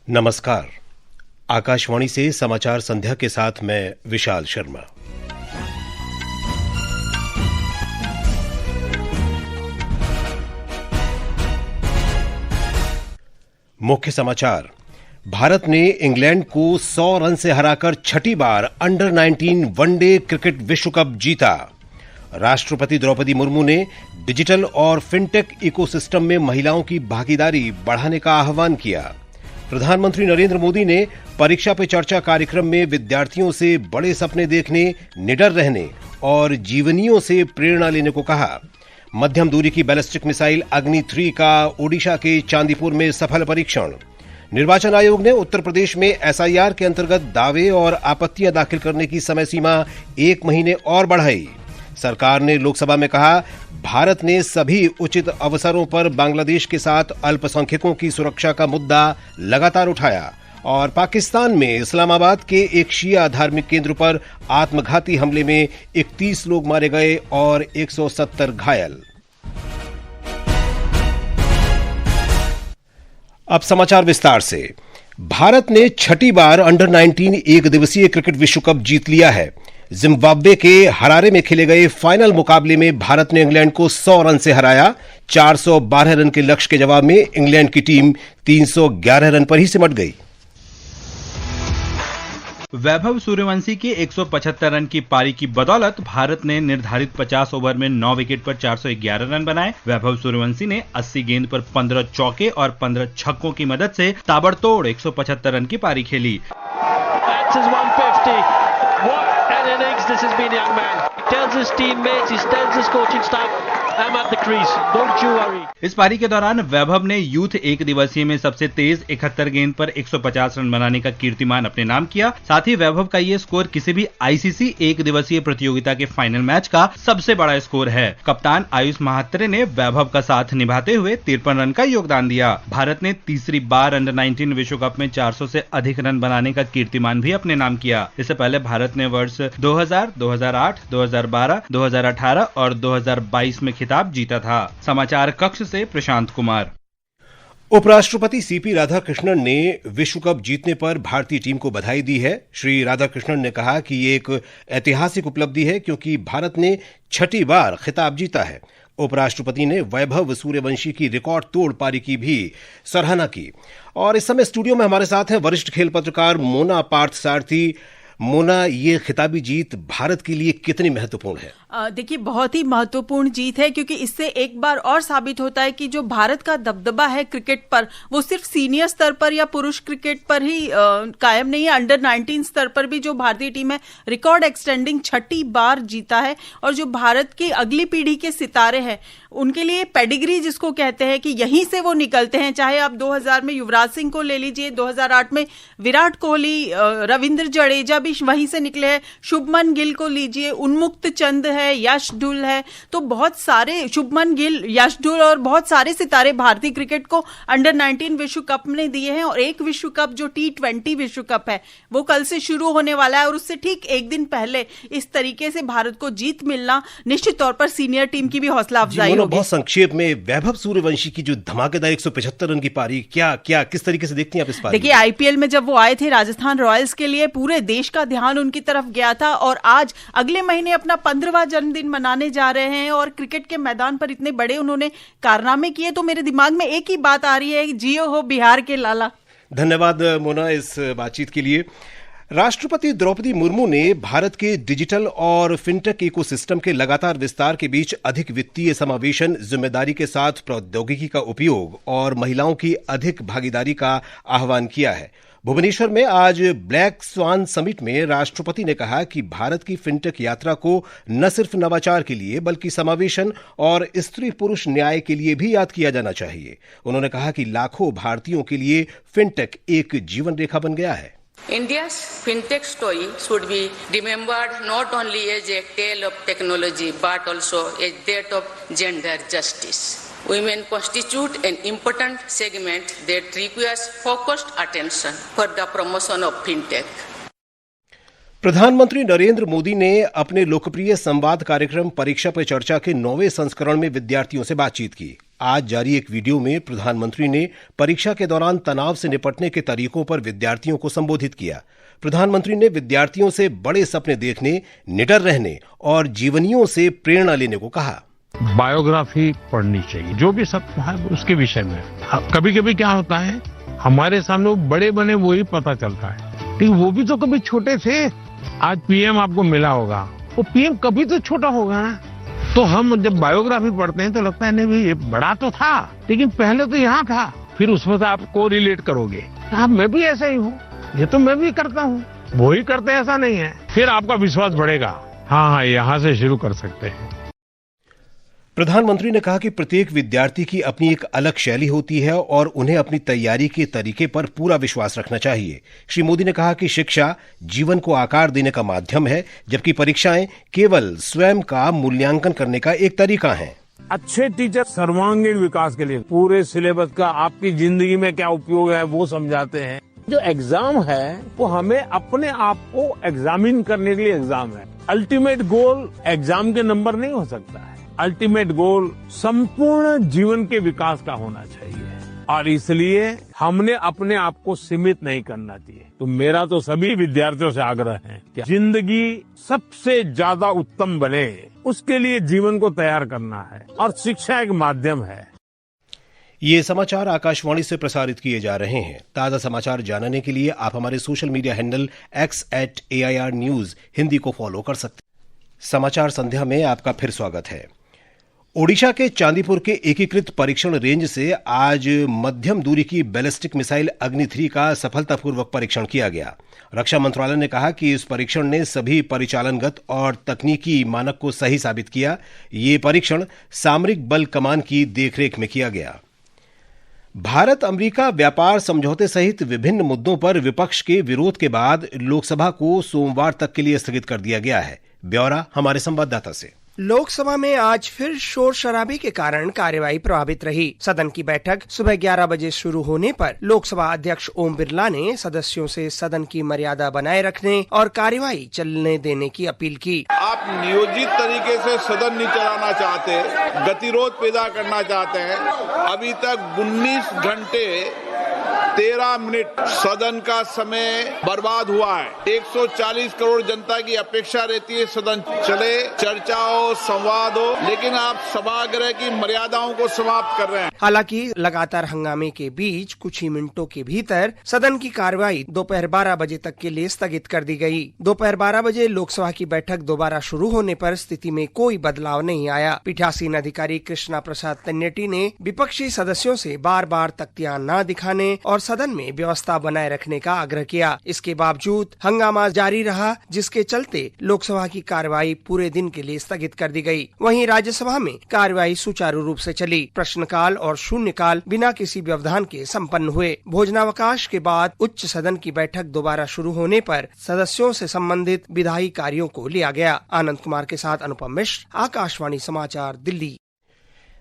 नमस्कार। आकाशवाणी से समाचार संध्या के साथ मैं विशाल शर्मा। मुख्य समाचार। भारत ने इंग्लैंड को 100 रन से हराकर छठी बार अंडर 19 वनडे क्रिकेट विश्व कप जीता। राष्ट्रपति द्रौपदी मुर्मू ने डिजिटल और फिनटेक इकोसिस्टम में महिलाओं की भागीदारी बढ़ाने का आह्वान किया। प्रधानमंत्री नरेंद्र मोदी ने परीक्षा पे चर्चा कार्यक्रम में विद्यार्थियों से बड़े सपने देखने, निडर रहने और जीवनियों से प्रेरणा लेने को कहा। मध्यम दूरी की बैलिस्टिक मिसाइल अग्नि 3 का ओडिशा के चांदीपुर में सफल परीक्षण। निर्वाचन आयोग ने उत्तर प्रदेश में एसआईआर के अंतर्गत दावे और आपत्तियां दाखिल करने की समय सीमा 1 महीने और बढ़ाई। सरकार ने लोकसभा में कहा, भारत ने सभी उचित अवसरों पर बांग्लादेश के साथ अल्पसंख्यकों की सुरक्षा का मुद्दा लगातार उठाया। और पाकिस्तान में इस्लामाबाद के एक शिया धार्मिक केंद्र पर आत्मघाती हमले में 31 लोग मारे गए और 170 घायल। अब समाचार विस्तार से। भारत ने छठी बार अंडर 19 एक दिवसीय क्रिकेट विश्व कप जीत लिया है। जिम्बाब्वे के हरारे में खेले गए फाइनल मुकाबले में भारत ने इंग्लैंड को 100 रन से हराया। 412 रन के लक्ष्य के जवाब में इंग्लैंड की टीम 311 रन पर ही सिमट गई। वैभव सूर्यवंशी के 175 रन की पारी की बदौलत भारत ने निर्धारित 50 ओवर में 9 विकेट पर 411 रन बनाए। वैभव सूर्यवंशी ने 80 गेंद पर 15 चौके और 15 छक्कों की मदद से ताबड़तोड़ 175 रन की पारी खेली। This has been young man. He tells his teammates, he tells his coaching staff, I'm at the crease. Don't you worry. इस पारी के दौरान वैभव ने यूथ एक दिवसीय में सबसे तेज 71 गेंद पर 150 रन बनाने का कीर्तिमान अपने नाम किया। साथ ही वैभव का ये स्कोर किसी भी आईसीसी एक दिवसीय प्रतियोगिता के फाइनल मैच का सबसे बड़ा स्कोर है। कप्तान आयुष महात्रे ने वैभव का साथ निभाते हुए 53 रन का योगदान दिया। भारत ने तीसरी बार अंडर 19 विश्व कप में 400 से अधिक रन बनाने का कीर्तिमान भी अपने नाम किया। इससे पहले भारत ने वर्ष 2000, 2008, 2012, 2018 और 2022 में खिताब जीता था। समाचार कक्ष से प्रशांत कुमार। उपराष्ट्रपति सीपी राधाकृष्णन ने विश्व कप जीतने पर भारतीय टीम को बधाई दी है। श्री राधाकृष्णन ने कहा कि ये एक ऐतिहासिक उपलब्धि है क्योंकि भारत ने छठी बार खिताब जीता है। उपराष्ट्रपति ने वैभव सूर्यवंशी की रिकॉर्ड तोड़ पारी की भी सराहना की। और इस समय स्टूडियो में हमारे साथ हैं वरिष्ठ खेल पत्रकार मोना पार्थसारथी। मोना, ये खिताबी जीत भारत के लिए कितनी महत्वपूर्ण है? देखिए, बहुत ही महत्वपूर्ण जीत है क्योंकि इससे एक बार और साबित होता है कि जो भारत का दबदबा है क्रिकेट पर, वो सिर्फ सीनियर स्तर पर या पुरुष क्रिकेट पर ही कायम नहीं है। अंडर 19 स्तर पर भी जो भारतीय टीम है रिकॉर्ड एक्सटेंडिंग छठी बार जीता है। और जो भारत की अगली पीढ़ी के सितारे हैं उनके लिए पेडिग्री जिसको कहते हैं कि यहीं से वो निकलते हैं। चाहे आप 2000 में युवराज सिंह को ले लीजिए, 2008 में विराट कोहली, रविंद्र जडेजा भी वहीं से निकले हैं, शुभमन गिल को लीजिए, उन्मुक्त चंद है, यश ढुल है। तो बहुत सारे, शुभमन गिल, यश ढुल और बहुत सारे सितारे भारतीय क्रिकेट को अंडर 19 विश्व कप ने दिए हैं। और एक विश्व कप जो T20 विश्व कप है वो कल से शुरू होने वाला है और उससे ठीक एक दिन पहले इस तरीके से भारत को जीत मिलना निश्चित तौर पर सीनियर टीम की भी हौसला अफजाई होगी। बहुत संक्षेप में, वैभव सूर्यवंशी की जो धमाकेदार 175 रन की पारी, क्या किस तरीके से देखती हैं आप इस पारी? देखिए, आईपीएल में जब वो आए थे राजस्थान रॉयल्स के लिए, पूरे देश का ध्यान उनकी तरफ गया था। और आज अगले महीने अपना 15वां जन्मदिन मनाने जा रहे हैं और क्रिकेट के मैदान पर इतने बड़े उन्होंने कारनामे किए, तो मेरे दिमाग में एक ही बात आ रही है, जियो हो बिहार के लाला। धन्यवाद मोना इस बातचीत के लिए। राष्ट्रपति द्रौपदी मुर्मू ने भारत के डिजिटल और फिनटेक इकोसिस्टम के लगातार विस्तार के बीच अधिक वित्तीय समावेशन, जिम्मेदारी के साथ प्रौद्योगिकी का उपयोग और महिलाओं की अधिक भागीदारी का आह्वान किया है। भुवनेश्वर में आज ब्लैक स्वान समिट में राष्ट्रपति ने कहा कि भारत की फिनटेक यात्रा को न सिर्फ नवाचार के लिए बल्कि समावेशन और स्त्री पुरुष न्याय के लिए भी याद किया जाना चाहिए। उन्होंने कहा कि लाखों भारतीयों के लिए फिनटेक एक जीवन रेखा बन गया है। India's fintech story should be remembered not only as a tale of technology but also as that of gender justice. Women constitute an important segment that requires focused attention for the promotion of fintech. प्रधानमंत्री नरेंद्र मोदी ने अपने लोकप्रिय संवाद कार्यक्रम परीक्षा पे चर्चा के 9वें संस्करण में विद्यार्थियों से बातचीत की। आज जारी एक वीडियो में प्रधानमंत्री ने परीक्षा के दौरान तनाव से निपटने के तरीकों पर विद्यार्थियों को संबोधित किया। प्रधानमंत्री ने विद्यार्थियों से बड़े सपने देखने, निडर रहने और जीवनियों से प्रेरणा लेने को कहा। बायोग्राफी पढ़नी चाहिए, जो भी सत्य है उसके विषय में। कभी कभी क्या होता है, हमारे सामने बड़े बने वही पता चलता है, लेकिन वो भी तो कभी छोटे थे। आज पीएम आपको मिला होगा, वो पीएम कभी तो छोटा होगा ना। तो हम जब बायोग्राफी पढ़ते हैं तो लगता है नहीं भाई ये बड़ा तो था, लेकिन पहले तो यहाँ था। फिर उसमें से आप को रिलेट करोगे, हाँ मैं भी ऐसा ही हूँ, ये तो मैं भी करता हूँ, वो ही करते ऐसा नहीं है। फिर आपका विश्वास बढ़ेगा, हाँ यहाँ से शुरू कर सकते हैं। प्रधानमंत्री ने कहा कि प्रत्येक विद्यार्थी की अपनी एक अलग शैली होती है और उन्हें अपनी तैयारी के तरीके पर पूरा विश्वास रखना चाहिए। श्री मोदी ने कहा कि शिक्षा जीवन को आकार देने का माध्यम है, जबकि परीक्षाएं केवल स्वयं का मूल्यांकन करने का एक तरीका है। अच्छे टीचर सर्वांगीण विकास के लिए पूरे सिलेबस का आपकी जिंदगी में क्या उपयोग है वो समझाते हैं। जो एग्जाम है वो हमें अपने आप को एग्जामिन करने के लिए एग्जाम है। अल्टीमेट गोल एग्जाम के नंबर नहीं हो सकता है। अल्टीमेट गोल संपूर्ण जीवन के विकास का होना चाहिए और इसलिए हमने अपने आप को सीमित नहीं करना चाहिए। तो मेरा तो सभी विद्यार्थियों से आग्रह है कि जिंदगी सबसे ज्यादा उत्तम बने, उसके लिए जीवन को तैयार करना है और शिक्षा एक माध्यम है। ये समाचार आकाशवाणी से प्रसारित किए जा रहे हैं। ताजा समाचार जानने के लिए आप हमारे social media handle x@AIR News Hindi को फॉलो कर सकते हैं। समाचार संध्या में आपका फिर स्वागत है। ओडिशा के चांदीपुर के एकीकृत परीक्षण रेंज से आज मध्यम दूरी की बैलिस्टिक मिसाइल अग्नि 3 का सफलतापूर्वक परीक्षण किया गया। रक्षा मंत्रालय ने कहा कि इस परीक्षण ने सभी परिचालनगत और तकनीकी मानक को सही साबित किया। ये परीक्षण सामरिक बल कमान की देखरेख में किया गया। भारत अमेरिका व्यापार समझौते सहित विभिन्न मुद्दों पर विपक्ष के विरोध के बाद लोकसभा को सोमवार तक के लिए स्थगित कर दिया गया है। ब्यौरा हमारे संवाददाता से। लोकसभा में आज फिर शोर शराबे के कारण कार्यवाही प्रभावित रही। सदन की बैठक सुबह 11 बजे शुरू होने पर लोकसभा अध्यक्ष ओम बिरला ने सदस्यों से सदन की मर्यादा बनाए रखने और कार्यवाही चलने देने की अपील की। आप नियोजित तरीके से सदन नहीं चलाना चाहते, गतिरोध पैदा करना चाहते हैं। अभी तक 19 घंटे 13 मिनट सदन का समय बर्बाद हुआ है। 140 करोड़ जनता की अपेक्षा रहती है सदन चले, चर्चा हो, संवाद हो, लेकिन आप सभागृह की मर्यादाओं को समाप्त कर रहे हैं। हालांकि लगातार हंगामे के बीच कुछ ही मिनटों के भीतर सदन की कार्यवाही दोपहर 12 बजे तक के लिए स्थगित कर दी गई। दोपहर 12 बजे लोकसभा की बैठक दोबारा शुरू होने पर स्थिति में कोई बदलाव नहीं आया। पीठासीन अधिकारी कृष्णा प्रसाद तन्नेटी ने विपक्षी सदस्यों से बार बार तख्तियां न दिखाने और सदन में व्यवस्था बनाए रखने का आग्रह किया। इसके बावजूद हंगामा जारी रहा, जिसके चलते लोकसभा की कार्यवाही पूरे दिन के लिए स्थगित कर दी गई। वहीं राज्यसभा में कार्यवाही सुचारू रूप से चली। प्रश्नकाल और शून्यकाल बिना किसी व्यवधान के संपन्न हुए। भोजनावकाश के बाद उच्च सदन की बैठक दोबारा शुरू होने पर सदस्यों से संबंधित विधायी कार्यों को लिया गया। आनंद कुमार के साथ अनुपम मिश्र, आकाशवाणी समाचार, दिल्ली।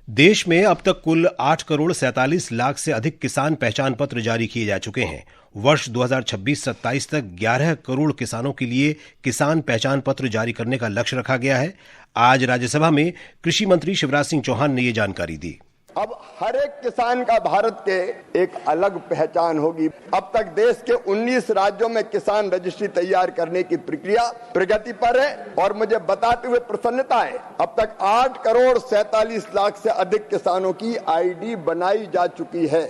देश में अब तक कुल 8 करोड़ 47 लाख से अधिक किसान पहचान पत्र जारी किए जा चुके हैं। वर्ष 2026-27 तक 11 करोड़ किसानों के लिए किसान पहचान पत्र जारी करने का लक्ष्य रखा गया है। आज राज्यसभा में कृषि मंत्री शिवराज सिंह चौहान ने ये जानकारी दी। अब हर एक किसान का भारत के एक अलग पहचान होगी। अब तक देश के 19 राज्यों में किसान रजिस्ट्री तैयार करने की प्रक्रिया प्रगति पर है और मुझे बताते हुए प्रसन्नता है, अब तक 8 करोड़ 47 लाख से अधिक किसानों की आईडी बनाई जा चुकी है।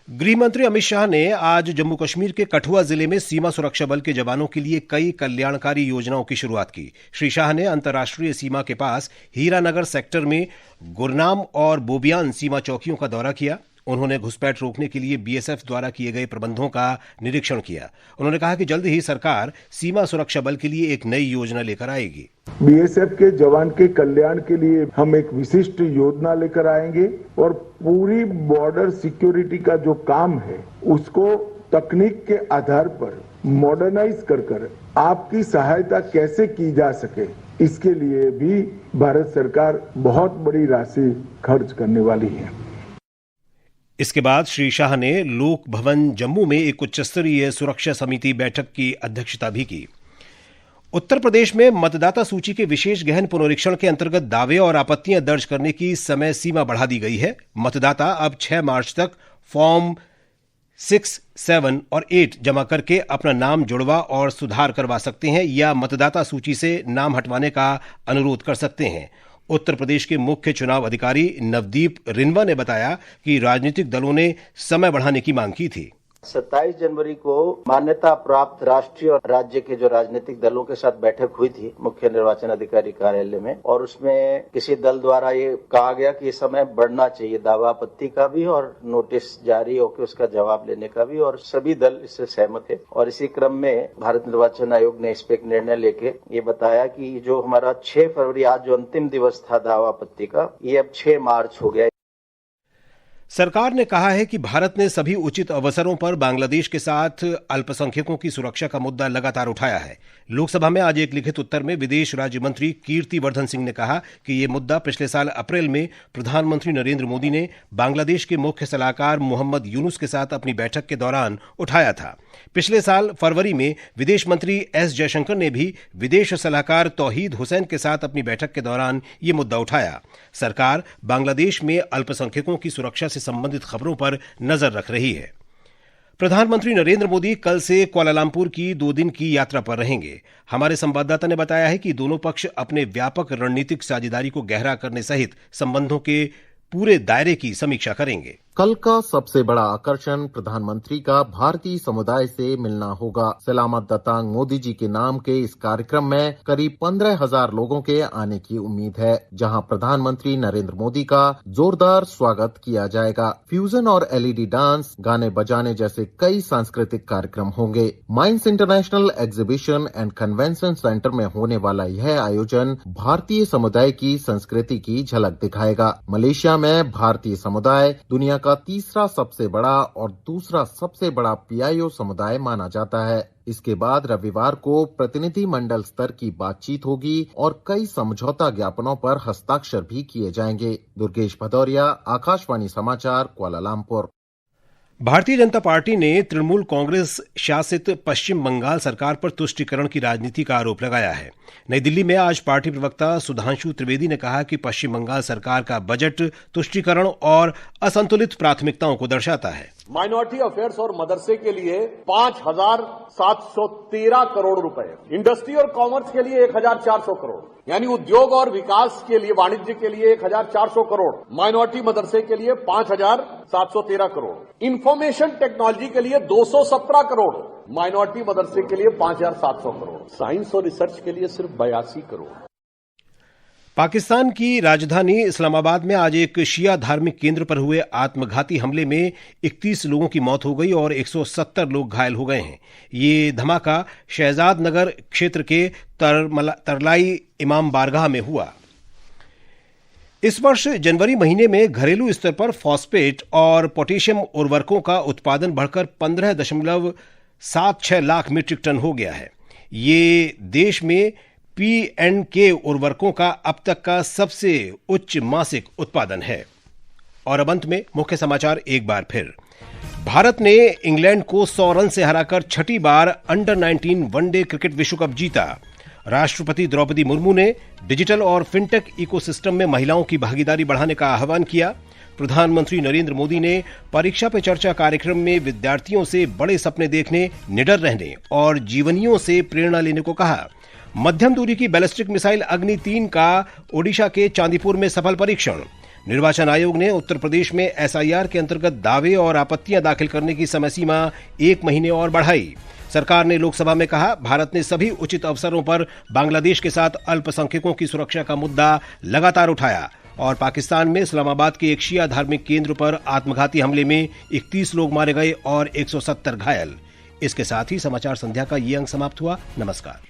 गृह मंत्री अमित शाह ने आज जम्मू कश्मीर के कठुआ जिले में सीमा सुरक्षा बल के जवानों के लिए कई कल्याणकारी योजनाओं की शुरुआत की। श्री शाह ने अंतर्राष्ट्रीय सीमा के पास हीरानगर सेक्टर में गुरनाम और बोबियान सीमा चौकियों का दौरा किया। उन्होंने घुसपैठ रोकने के लिए बीएसएफ द्वारा किए गए प्रबंधों का निरीक्षण किया। उन्होंने कहा कि जल्द ही सरकार सीमा सुरक्षा बल के लिए एक नई योजना लेकर आएगी। बीएसएफ के जवान के कल्याण के लिए हम एक विशिष्ट योजना लेकर आएंगे और पूरी बॉर्डर सिक्योरिटी का जो काम है उसको तकनीक के आधार पर मॉडर्नाइज कर आपकी सहायता कैसे की जा सके, इसके लिए भी भारत सरकार बहुत बड़ी राशि खर्च करने वाली है। इसके बाद श्री शाह ने लोक भवन जम्मू में एक उच्च स्तरीय सुरक्षा समिति बैठक की अध्यक्षता भी की। उत्तर प्रदेश में मतदाता सूची के विशेष गहन पुनरीक्षण के अंतर्गत दावे और आपत्तियां दर्ज करने की समय सीमा बढ़ा दी गई है। मतदाता अब 6 मार्च तक फॉर्म 6, 7 और 8 जमा करके अपना नाम जुड़वा और सुधार करवा सकते हैं या मतदाता सूची से नाम हटवाने का अनुरोध कर सकते हैं। उत्तर प्रदेश के मुख्य चुनाव अधिकारी नवदीप रिनवा ने बताया कि राजनीतिक दलों ने समय बढ़ाने की मांग की थी। 27 जनवरी को मान्यता प्राप्त राष्ट्रीय और राज्य के जो राजनीतिक दलों के साथ बैठक हुई थी मुख्य निर्वाचन अधिकारी कार्यालय में, और उसमें किसी दल द्वारा ये कहा गया कि समय बढ़ना चाहिए, दावा आपत्ति का भी और नोटिस जारी होकर उसका जवाब लेने का भी, और सभी दल इससे सहमत है। और इसी क्रम में भारत निर्वाचन आयोग ने इस पर एक निर्णय लेके ये बताया कि जो हमारा 6 फरवरी आज जो अंतिम दिवस था दावा आपत्ति का, ये अब 6 मार्च हो गया। सरकार ने कहा है कि भारत ने सभी उचित अवसरों पर बांग्लादेश के साथ अल्पसंख्यकों की सुरक्षा का मुद्दा लगातार उठाया है। लोकसभा में आज एक लिखित उत्तर में विदेश राज्य मंत्री कीर्ति वर्धन सिंह ने कहा कि ये मुद्दा पिछले साल अप्रैल में प्रधानमंत्री नरेंद्र मोदी ने बांग्लादेश के मुख्य सलाहकार मोहम्मद यूनुस के साथ अपनी बैठक के दौरान उठाया था। पिछले साल फरवरी में विदेश मंत्री एस जयशंकर ने भी विदेश सलाहकार तौहीद हुसैन के साथ अपनी बैठक के दौरान ये मुद्दा उठाया। सरकार बांग्लादेश में अल्पसंख्यकों की सुरक्षा से संबंधित खबरों पर नजर रख रही है। प्रधानमंत्री नरेंद्र मोदी कल से कुआलालंपुर की 2 दिन की यात्रा पर रहेंगे। हमारे संवाददाता ने बताया है कि दोनों पक्ष अपने व्यापक रणनीतिक साझेदारी को गहरा करने सहित संबंधों के पूरे दायरे की समीक्षा करेंगे। कल का सबसे बड़ा आकर्षण प्रधानमंत्री का भारतीय समुदाय से मिलना होगा। सलामत दतांग मोदी जी के नाम के इस कार्यक्रम में करीब 15,000 लोगों के आने की उम्मीद है, जहां प्रधानमंत्री नरेंद्र मोदी का जोरदार स्वागत किया जाएगा। फ्यूजन और एलईडी डांस, गाने बजाने जैसे कई सांस्कृतिक कार्यक्रम होंगे। Mines international exhibition and convention centre में होने वाला यह आयोजन भारतीय समुदाय की संस्कृति की झलक दिखाएगा। मलेशिया में भारतीय समुदाय दुनिया का तीसरा सबसे बड़ा और दूसरा सबसे बड़ा पीआईओ समुदाय माना जाता है। इसके बाद रविवार को प्रतिनिधि मंडल स्तर की बातचीत होगी और कई समझौता ज्ञापनों पर हस्ताक्षर भी किए जाएंगे। दुर्गेश भदौरिया, आकाशवाणी समाचार, कुआलालंपुर। भारतीय जनता पार्टी ने तृणमूल कांग्रेस शासित पश्चिम बंगाल सरकार पर तुष्टीकरण की राजनीति का आरोप लगाया है। नई दिल्ली में आज पार्टी प्रवक्ता सुधांशु त्रिवेदी ने कहा कि पश्चिम बंगाल सरकार का बजट तुष्टीकरण और असंतुलित प्राथमिकताओं को दर्शाता है। माइनॉरिटी अफेयर्स और मदरसे के लिए 5,713 करोड़ रुपए, इंडस्ट्री और कॉमर्स के लिए 1,400 करोड़, यानी उद्योग और विकास के लिए, वाणिज्य के लिए 1,400 करोड़, माइनॉरिटी मदरसे के लिए 5,713 करोड़, इंफॉर्मेशन टेक्नोलॉजी के लिए 217 करोड़, माइनॉरिटी मदरसे के लिए 5,700 करोड़, साइंस और रिसर्च के लिए सिर्फ 82 करोड़। पाकिस्तान की राजधानी इस्लामाबाद में आज एक शिया धार्मिक केंद्र पर हुए आत्मघाती हमले में 31 लोगों की मौत हो गई और 170 लोग घायल हो गए हैं। ये धमाका शहजाद नगर क्षेत्र के तरलाई इमाम बारगाह में हुआ। इस वर्ष जनवरी महीने में घरेलू स्तर पर फॉस्फेट और पोटेशियम उर्वरकों का उत्पादन बढ़कर 15.76 लाख मीट्रिक टन हो गया है। ये देश में P&K उर्वरकों का अब तक का सबसे उच्च मासिक उत्पादन है। और अब अंत में मुख्य समाचार एक बार फिर। भारत ने इंग्लैंड को 100 रन से हराकर छठी बार अंडर-19 वनडे क्रिकेट विश्व कप जीता। राष्ट्रपति द्रौपदी मुर्मू ने डिजिटल और फिनटेक इकोसिस्टम में महिलाओं की भागीदारी बढ़ाने का आह्वान किया। प्रधानमंत्री नरेंद्र मोदी ने परीक्षा पे चर्चा कार्यक्रम में विद्यार्थियों से बड़े सपने देखने, निडर रहने और जीवनियों से प्रेरणा लेने को कहा। मध्यम दूरी की बैलिस्टिक मिसाइल अग्नि 3 का ओडिशा के चांदीपुर में सफल परीक्षण। निर्वाचन आयोग ने उत्तर प्रदेश में एसआईआर के अंतर्गत दावे और आपत्तियां दाखिल करने की समय सीमा 1 महीने और बढ़ाई। सरकार ने लोकसभा में कहा, भारत ने सभी उचित अवसरों पर बांग्लादेश के साथ अल्पसंख्यकों की सुरक्षा का मुद्दा लगातार उठाया। और पाकिस्तान में इस्लामाबाद के एक शिया धार्मिक केंद्र पर आत्मघाती हमले में 31 लोग मारे गए और 170 घायल। इसके साथ ही समाचार संध्या का ये अंक समाप्त हुआ। नमस्कार।